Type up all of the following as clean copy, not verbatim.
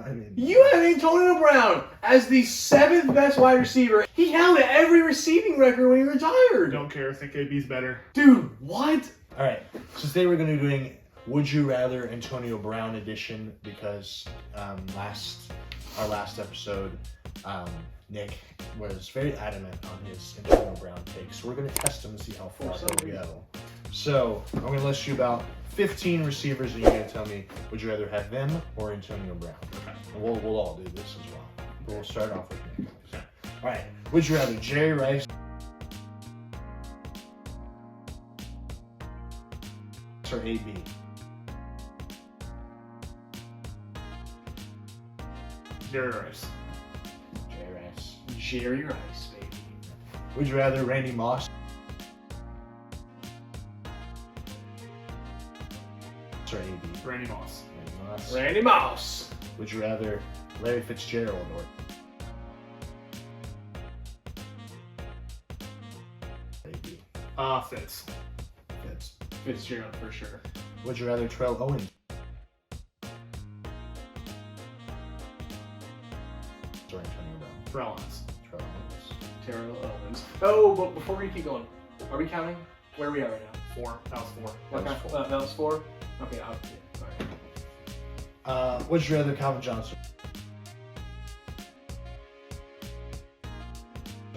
I mean, You have Antonio Brown as the 7th best wide receiver. He held every receiving record when he retired. Don't care. I think AB's better. Dude, what? all right. So today we're going to be doing Would You Rather Antonio Brown edition because our last episode, Nick was very adamant on his Antonio Brown take. So we're going to test him and see how far he'll go. So I'm going to list you about 15 receivers and you're going to tell me, would you rather have them or Antonio Brown? Okay. And we'll all do this as well. We'll start off with Nick. All right. Would you rather Jerry Rice or AB? Jerry Rice. Jerry Rice. Jerry Rice, baby. Would you rather Randy Moss or AB? Randy Moss. Randy Moss. Randy Moss. Would you rather Larry Fitzgerald or AB? Fitz. Fitz. Fitzgerald for sure. Would you rather Terrell Owens or Antonio Brown? Rollins. Terrell Owens. Terrell Owens. Oh, but before we keep going, are we counting? Where are we at right now? 4. That was 4. That was 4? Okay, yeah, sorry. Would you rather Calvin Johnson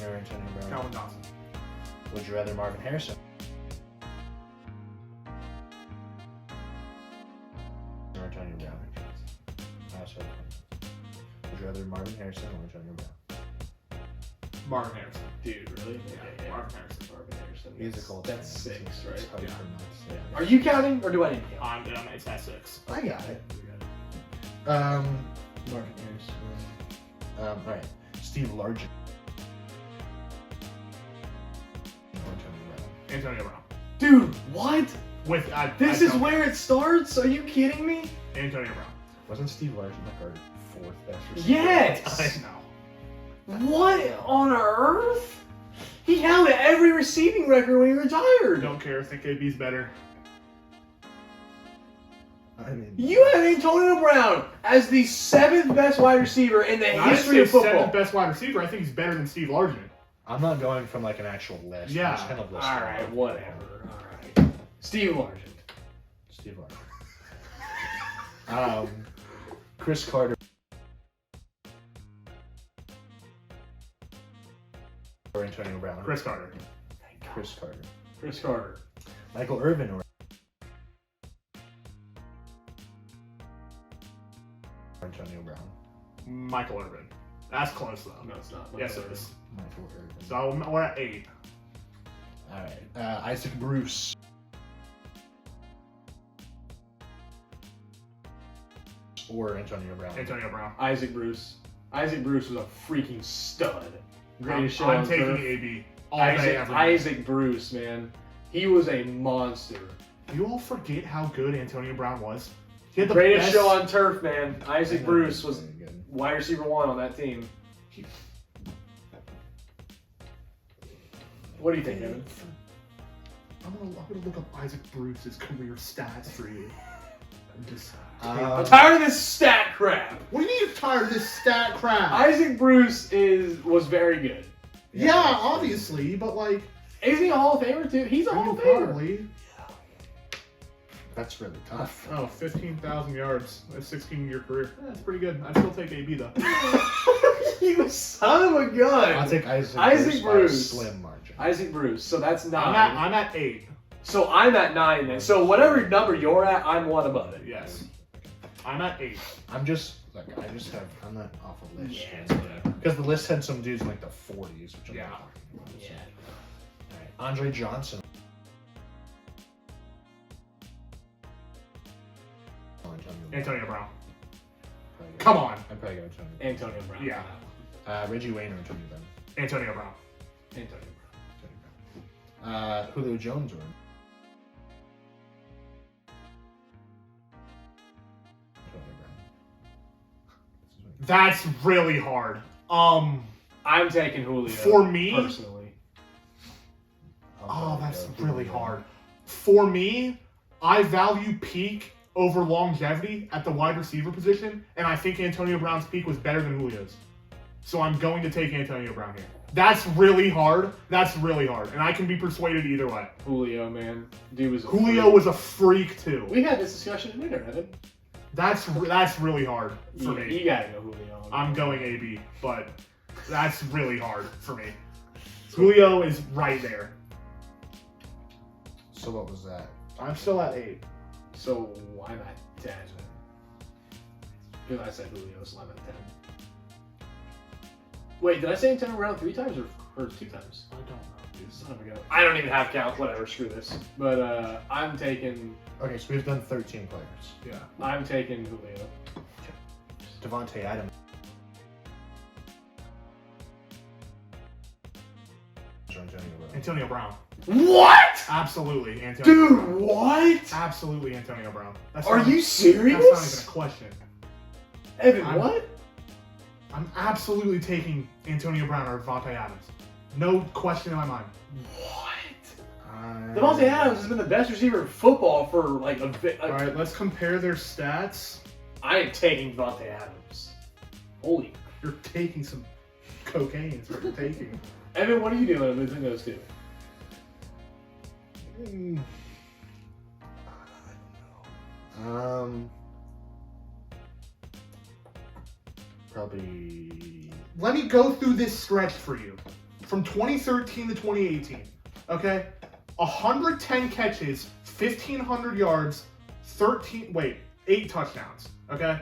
or Antonio Brown? Calvin Johnson. Would you rather Marvin Harrison or Antonio Brown? Would you rather Marvin Harrison or Antonio Brown? Marvin Harrison. Dude, really? Yeah, Marvin Harrison. Marvin Harrison. He's a Colts. That's 6, right? It's hard Yeah. for him not to say it. Are you counting or do I need to count? It's at 6. I got it. Marvin Harrison. All right. Steve Largent. Or Antonio Brown. Antonio Brown. Dude, what? With This is where it starts? Are you kidding me? Antonio Brown. Wasn't Steve Largent like our 4th best receiver? Yes! I know. What on earth? He held every receiving record when he retired. Don't care. I think AB's better. I mean, You have Antonio Brown as the 7th best wide receiver in the history of football. 7th best wide receiver. I think he's better than Steve Largent. I'm not going from like an actual list. Yeah. I'm just kind of listing. Alright, whatever. Alright. Steve Largent. Steve Largent. Chris Carter or Antonio Brown. Chris Carter. Chris Carter. Chris Carter. Michael Irvin or Antonio Brown. Michael Irvin. That's close though. No, it's not. Yes, it is. Michael Irvin. So we're at 8. All right. Isaac Bruce or Antonio Brown. Antonio Brown. Isaac Bruce. Isaac Bruce was a freaking stud. Greatest show I'm on taking turf. AB. All day, every day. Isaac Bruce, man. He was a monster. You all forget how good Antonio Brown was. He had the Greatest best show on turf, man. Isaac Bruce was Very good. wide receiver 1 on that team. What do you think, Evan? I'm gonna look up Isaac Bruce's career stats for you. I'm tired of this stat crap. What do you mean you're tired of this stat crap? Isaac Bruce was very good. Yeah, obviously, but like, Isn't he a Hall of Famer too? He's a I Hall mean, of Famer. probably. That's really tough. Oh, 15,000 yards. That's 16-year career. That's pretty good. I'd still take AB though. You son of a gun. I'll take Isaac Isaac by a Bruce. slim margin. Isaac Bruce. So that's 9. I'm at 8. So I'm at 9 then. So whatever number you're at, I'm 1 above it. Yes. I'm at 8. I'm not off a list. Yeah. Because the list had some dudes in like the 40s, which I'm Yeah. not talking about. so. Yeah. All right. Andre Johnson. Antonio Brown. Probably Come on. I'd probably go Antonio. Antonio Brown. Yeah. Reggie Wayne or Antonio Brown. Antonio Brown. Antonio Julio Jones or Antonio Brown. That's really hard. Brown. I'm taking Julio. For me? Personally. I'll Oh, probably that's go really Julio. hard. For me, I value peak over longevity at the wide receiver position, and I think Antonio Brown's peak was better than Julio's. So I'm going to take Antonio Brown here. That's really hard. And I can be persuaded either way. Julio, man. Dude was Julio was a freak too. We had this discussion in winter, Evan. That's really hard for me. You gotta go Julio. I'm going AB, but that's really hard for me. Julio is right there. So what was that? I'm still at 8. So I'm at 10. Because I said Julio, so I'm at 10. Wait, did I say Antonio Brown 3 times or 2 times? I don't know, dude. Son of a gun. I don't even have count. Whatever, screw this. But I'm taking Okay, so we've done 13 players. Yeah. I'm taking Julio. Devontae Adams. Or Antonio Brown. Antonio Brown. What? Absolutely, Antonio Dude, Brown. what? Absolutely, Antonio Brown. That's Are not- you serious? That's not even a question. Evan, I'm- what? I'm absolutely taking Antonio Brown or Devontae Adams. No question in my mind. What? Devontae Adams has been the best receiver in football for like a bit. All right, let's compare their stats. I am taking Devontae Adams. Holy. You're taking some cocaine. Is what you're taking. Evan, what are you doing between those two? Probably. Let me go through this stretch for you. From 2013 to 2018, okay? 110 catches, 1,500 yards, 8 touchdowns, okay?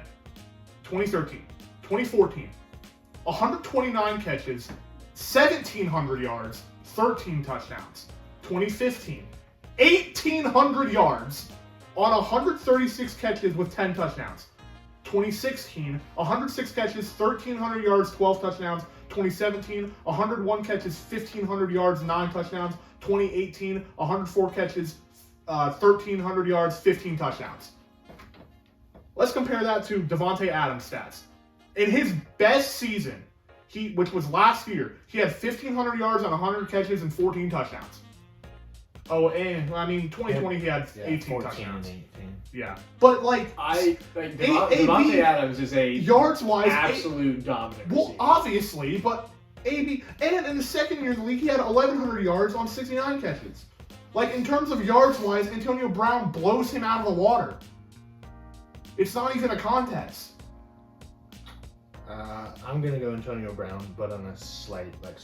2013. 2014, 129 catches, 1,700 yards, 13 touchdowns. 2015, 1,800 yards on 136 catches with 10 touchdowns. 2016, 106 catches, 1,300 yards, 12 touchdowns. 2017, 101 catches, 1,500 yards, 9 touchdowns. 2018, 104 catches, 1,300 yards, 15 touchdowns. Let's compare that to Devontae Adams' stats. In his best season, which was last year, he had 1,500 yards on 100 catches and 14 touchdowns. Oh, and I mean, 2020 he had 18 14 touchdowns. and 18. Yeah, but like Devontae Adams is a yards wise, absolute dominant. well, receiver. obviously, but AB and in the second year of the league, he had 1,100 yards on 69 catches. Like in terms of yards wise, Antonio Brown blows him out of the water. It's not even a contest. I'm gonna go Antonio Brown, but on a slight margin.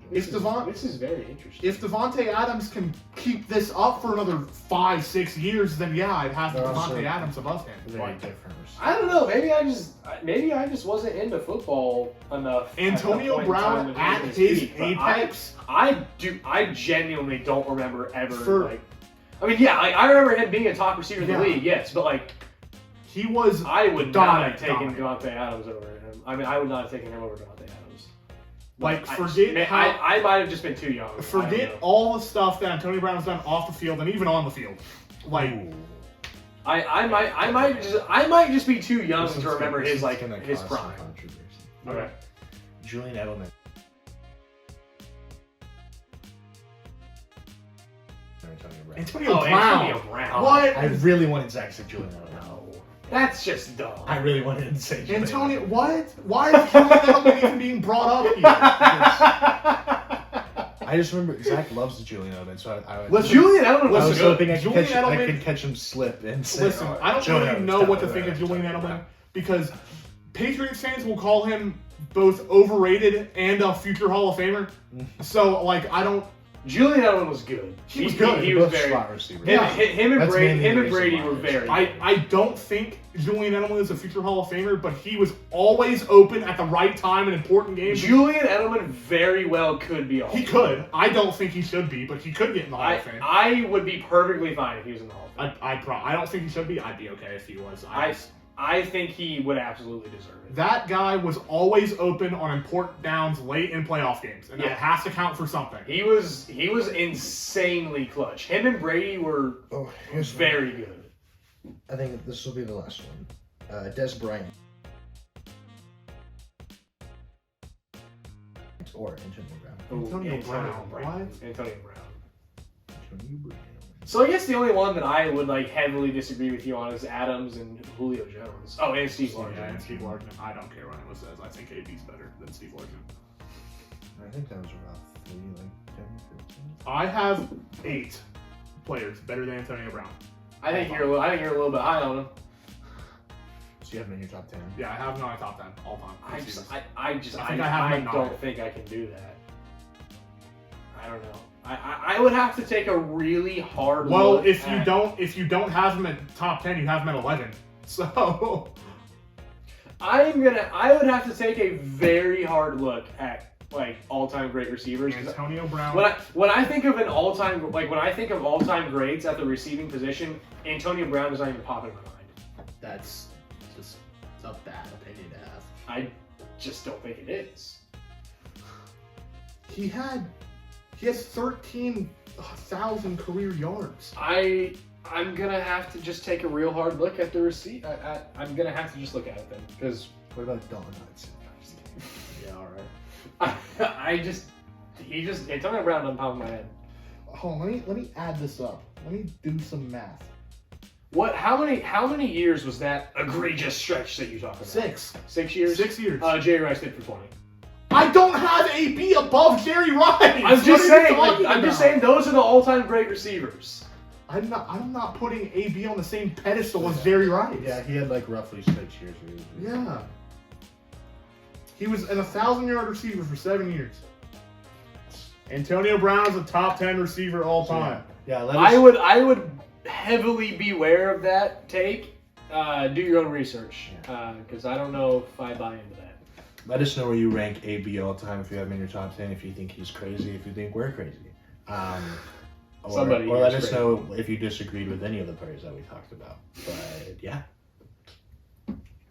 If This is very interesting. If Devontae Adams can keep this up for another 5-6 years, then yeah, I'd have They're also Devontae Adams above him. Very But different. I don't know. Maybe I just wasn't into football enough. Antonio Brown at his apex. I genuinely don't remember ever I mean, yeah, I remember him being a top receiver in the league, yes, but like He was I would not dominant, have taken dominant. Devontae Adams over him. I mean, I would not have taken him over Devontae Adams. Like, I forget I might have just been too young. I don't forget know. all the stuff that Antonio Brown's done off the field and even on the field. Like, Ooh. I might just be too young to remember his his prime. Controversy. Okay. Julian Edelman. Antonio Brown. Antonio Brown. Antonio Brown. What? I really wanted Zach to say Julian Edelman. No, that's just dumb. I really wanted him to say Julian Antonio, Edelman. what? Why is Julian Edelman even being brought up here? I just remember Zach loves Julian Edelman, so I Listen, Julian Edelman I was was good. hoping I Julian I Edelman- could catch him slip and say, Listen, I don't Julian really Edelman's know what to definitely think of better than Julian Antonio Edelman because Patriots fans will call him both overrated and a future Hall of Famer. So, like, I don't. Julian Edelman was good. He was good. He Both was very. slot receivers. Yeah. Him and That's mainly the reason Brady why were they're very. I don't think Julian Edelman is a future Hall of Famer, but he was always open at the right time in important games. Julian Edelman very well could be a Hall He of could. I don't think he should be, but he could get in the Hall Fame. of Fame. I would be perfectly fine if he was in the Hall of Fame. I don't think he should be. I'd be okay if he was. I think he would absolutely deserve it. That guy was always open on important downs late in playoff games, and Yeah. that has to count for something. He was insanely clutch. Him and Brady were Oh, here's one. very good. I think this will be the last one. Des Bryant. Or Antonio Brown. Antonio Brown. What? Antonio Brown. Antonio Brown. So I guess the only one that I would like heavily disagree with you on is Adams and Julio Jones. Oh, and Steve Largent. Yeah, and Steve Largent. I don't care what anyone says. I think AB's better than Steve Largent. I think that was around 3, like 10, 15. I have 8 players better than Antonio Brown. I think you're a little bit high on him. So you have him in your top 10. Yeah, I have him in my top 10 all time. I think I have him at don't 9. think I can do that. I don't know. I would have to take a really hard Well, look. if you don't have him at top 10, you have him at 11. So I would have to take a very hard look at like all-time great receivers. 'Cause Antonio Brown. When I think of all-time greats at the receiving position, Antonio Brown does not even pop in my mind. That's just a bad opinion to have. I just don't think it is. He has 13,000 career yards. I'm gonna have to just take a real hard look at the receipt. I'm gonna have to just look at it then, because What about Dalton Hudson? Yeah, all right. Antonio Brown on top of my head. Hold on, let me add this up. Let me do some math. What? How many years was that egregious stretch that you talked about? 6. 6 years. 6 years. Jerry Rice did for 20. I don't have AB above Jerry Rice. I'm just saying those are the all-time great receivers. I'm not putting AB on the same pedestal as Jerry Rice. Yeah, he had like roughly 6 years. Yeah. He was an 1,000-yard receiver for 7 years. Antonio Brown is a top 10 receiver all time. Yeah, I would heavily beware of that take. Do your own research, because I don't know if I buy into that. Let us know where you rank AB all time if you have him in your top 10, if you think he's crazy, if you think we're crazy. Or let us know if you disagreed with any of the players that we talked about. But yeah.